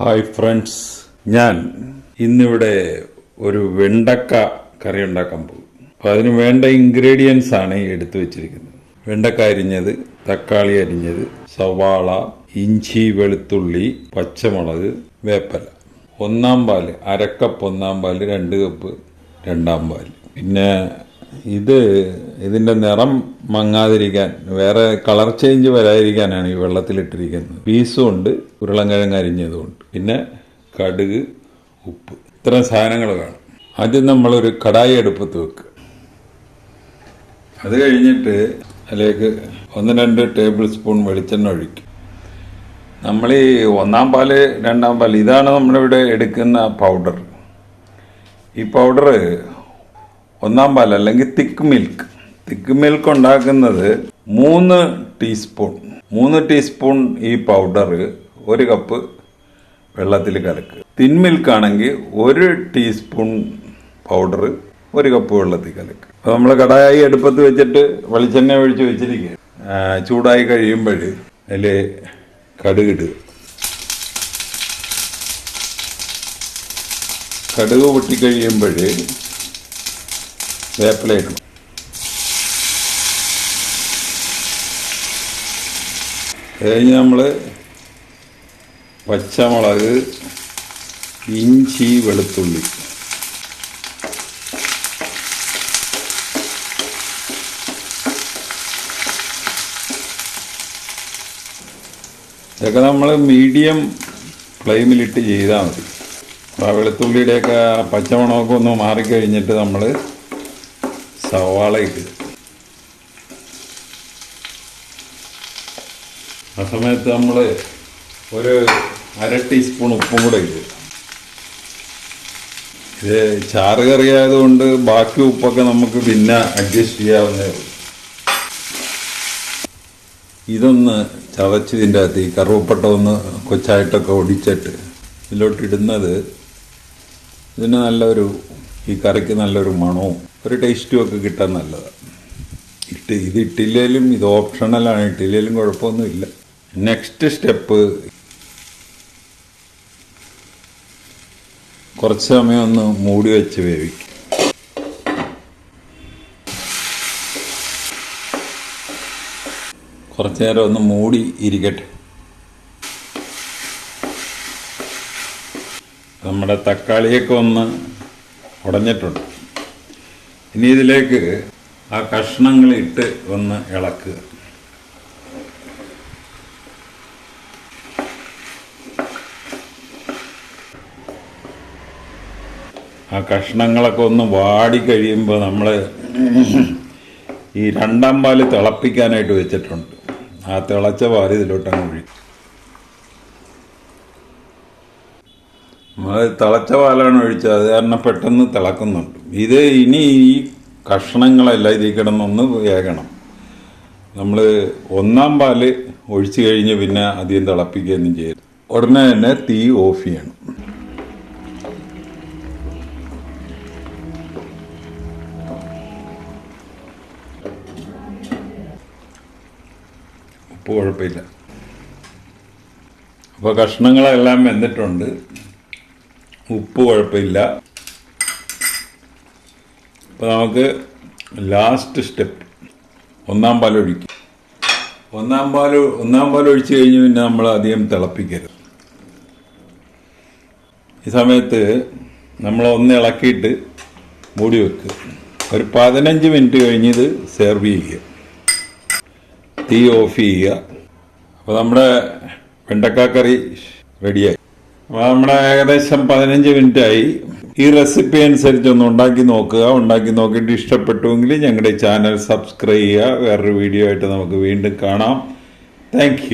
Hi friends, ഞാൻ ഇന്നിവിടെ ഒരു വെണ്ടക്ക കറി ഉണ്ടാക്കാൻ പോകും. അപ്പോൾ അതിന് വേണ്ട ഇൻഗ്രീഡിയൻസ് ആണ് എടുത്തു വെച്ചിരിക്കുന്നത്. വെണ്ടക്ക അരിഞ്ഞത്, തക്കാളി അരിഞ്ഞത്, സവാള, ഇഞ്ചി, വെളുത്തുള്ളി, പച്ചമുളക്, വേപ്പല, ഒന്നാം പാല്, അരക്കപ്പ് ഒന്നാം പാല്, 2 കപ്പ് രണ്ടാം പാല്. പിന്നെ ഇതിന്റെ നിറം മങ്ങാതിരിക്കാൻ, വേറെ കളർ ചേഞ്ച് വരാതിരിക്കാനാണ് ഈ വെള്ളത്തിലിട്ടിരിക്കുന്നത്. പീസും ഉണ്ട്, ഉരുളൻകിഴങ്ങ് അരിഞ്ഞതുകൊണ്ട്, പിന്നെ കടുക്, ഉപ്പ്, ഇത്തരം സാധനങ്ങൾ വേണം. ആദ്യം നമ്മളൊരു കടായി അടുപ്പത്ത് വെക്കുക. അത് കഴിഞ്ഞിട്ട് അതിലേക്ക് 1-2 ടേബിൾ സ്പൂൺ വെളിച്ചെണ്ണ ഒഴിക്കും. നമ്മൾ ഈ ഒന്നാം പാല്, രണ്ടാം പാല്, ഇതാണ് നമ്മളിവിടെ എടുക്കുന്ന പൗഡർ. ഈ പൗഡർ ഒന്നാം പാൽ അല്ലെങ്കിൽ തിക്ക് മിൽക്ക് ഉണ്ടാക്കുന്നത് 3 ടീസ്പൂൺ ഈ പൗഡർ 1 കപ്പ് വെള്ളത്തിൽ കലക്കുക. തിൻ മിൽക്ക് ആണെങ്കിൽ 1 ടീസ്പൂൺ പൗഡർ 1 കപ്പ് വെള്ളത്തിൽ കലക്കുക. അപ്പോൾ നമ്മൾ കടായി അടുപ്പത്ത് വെച്ചിട്ട് വെളിച്ചെണ്ണ ഒഴിച്ച് വെച്ചിരിക്കുക. ചൂടായി കഴിയുമ്പോൾ അതിൽ കടുകിടുക. കടുക് പൊട്ടിക്കഴിയുമ്പോൾ വേപ്പില ഇടണം. കഴിഞ്ഞ് നമ്മൾ പച്ചമുളക്, ഇഞ്ചി, വെളുത്തുള്ളി, ഇതൊക്കെ നമ്മൾ മീഡിയം ഫ്ലെയിമിലിട്ട് ചെയ്താൽ മതി. അപ്പോൾ ആ വെളുത്തുള്ളിയുടെയൊക്കെ പച്ചമുളകൊക്കെ ഒന്ന് മാറിക്കഴിഞ്ഞിട്ട് നമ്മൾ സവാള ഇടുക. ആ സമയത്ത് നമ്മൾ ഒരു 1/2 ടീസ്പൂൺ ഉപ്പും കൂടെ ഇടുക. ഇത് ചാറ് കറി ആയതുകൊണ്ട് ബാക്കി ഉപ്പൊക്കെ നമുക്ക് പിന്നെ അഡ്ജസ്റ്റ് ചെയ്യാവുന്നേ ഉള്ളൂ. ഇതൊന്ന് ചതച്ച് ഇതിൻ്റെ അകത്ത് ഈ കറുവപ്പട്ട ഒന്ന് കൊച്ചായിട്ടൊക്കെ ഒടിച്ചിട്ട് ഇതിലോട്ടിടുന്നത് ഇതിന് നല്ലൊരു, ഈ കറിക്ക് നല്ലൊരു മണവും ഒരു ടേസ്റ്റും ഒക്കെ കിട്ടാൻ നല്ലതാണ്. ഇത് ഇട്ടില്ലേലും ഇത് ഓപ്ഷണലാണ്, ഇട്ടില്ലേലും കുഴപ്പമൊന്നുമില്ല. നെക്സ്റ്റ് സ്റ്റെപ്പ്, കുറച്ച് സമയം ഒന്ന് മൂടി വെച്ച് വേവിക്കും. കുറച്ച് നേരം ഒന്ന് മൂടി ഇരിക്കട്ടെ. നമ്മുടെ തക്കാളിയൊക്കെ ഒന്ന് ഉടഞ്ഞിട്ടുണ്ട്. ഇനി ഇതിലേക്ക് ആ കഷ്ണങ്ങൾ ഇട്ട് ഒന്ന് ഇളക്കുക. ആ കഷ്ണങ്ങളൊക്കെ ഒന്ന് വാടി കഴിയുമ്പോൾ നമ്മൾ ഈ രണ്ടാം പാല് തിളപ്പിക്കാനായിട്ട് വെച്ചിട്ടുണ്ട്. ആ തിളച്ച പാല് ഇതിലോട്ടങ്ങ് ഒഴിക്കും. നമ്മൾ തിളച്ച പാലാണ് ഒഴിച്ചത്, അത് കാരണം പെട്ടെന്ന് തിളക്കുന്നുണ്ട്. ഇത് ഇനി ഈ കഷ്ണങ്ങളെല്ലാം ഇതിൽ കിടന്നൊന്ന് വേകണം. നമ്മൾ ഒന്നാം പാല് ഒഴിച്ചു കഴിഞ്ഞ് പിന്നെ അധികം തിളപ്പിക്കുകയൊന്നും ചെയ്യരുത്. ഉടനെ തന്നെ തീ ഓഫ് ചെയ്യണം. ഉപ്പ് കുഴപ്പമില്ല. അപ്പോൾ കഷ്ണങ്ങളെല്ലാം വെന്തിട്ടുണ്ട്, ഉപ്പ് കുഴപ്പമില്ല. അപ്പോൾ നമുക്ക് ലാസ്റ്റ് സ്റ്റെപ്പ്, ഒന്നാം പാൽ ഒഴിക്കും. ഒന്നാം പാൽ ഒഴിച്ച് കഴിഞ്ഞ് പിന്നെ നമ്മൾ അധികം തിളപ്പിക്കരുത്. ഈ സമയത്ത് നമ്മൾ ഒന്ന് ഇളക്കിയിട്ട് മൂടി വെക്കുക. ഒരു 15 മിനിറ്റ് കഴിഞ്ഞ് ഇത് സെർവ് ചെയ്യുക. തീ ഓഫ് ചെയ്യുക. അപ്പോൾ നമ്മുടെ വെണ്ടക്ക കറി റെഡിയായി. അപ്പോൾ നമ്മുടെ ഏകദേശം 15 മിനിറ്റായി. ഈ റെസിപ്പി അനുസരിച്ച് ഒന്ന് ഉണ്ടാക്കി നോക്കുക. ഉണ്ടാക്കി നോക്കിയിട്ട് ഇഷ്ടപ്പെട്ടുവെങ്കിൽ ഞങ്ങളുടെ ചാനൽ സബ്സ്ക്രൈബ് ചെയ്യുക. വേറൊരു വീഡിയോ ആയിട്ട് നമുക്ക് വീണ്ടും കാണാം. Thank you.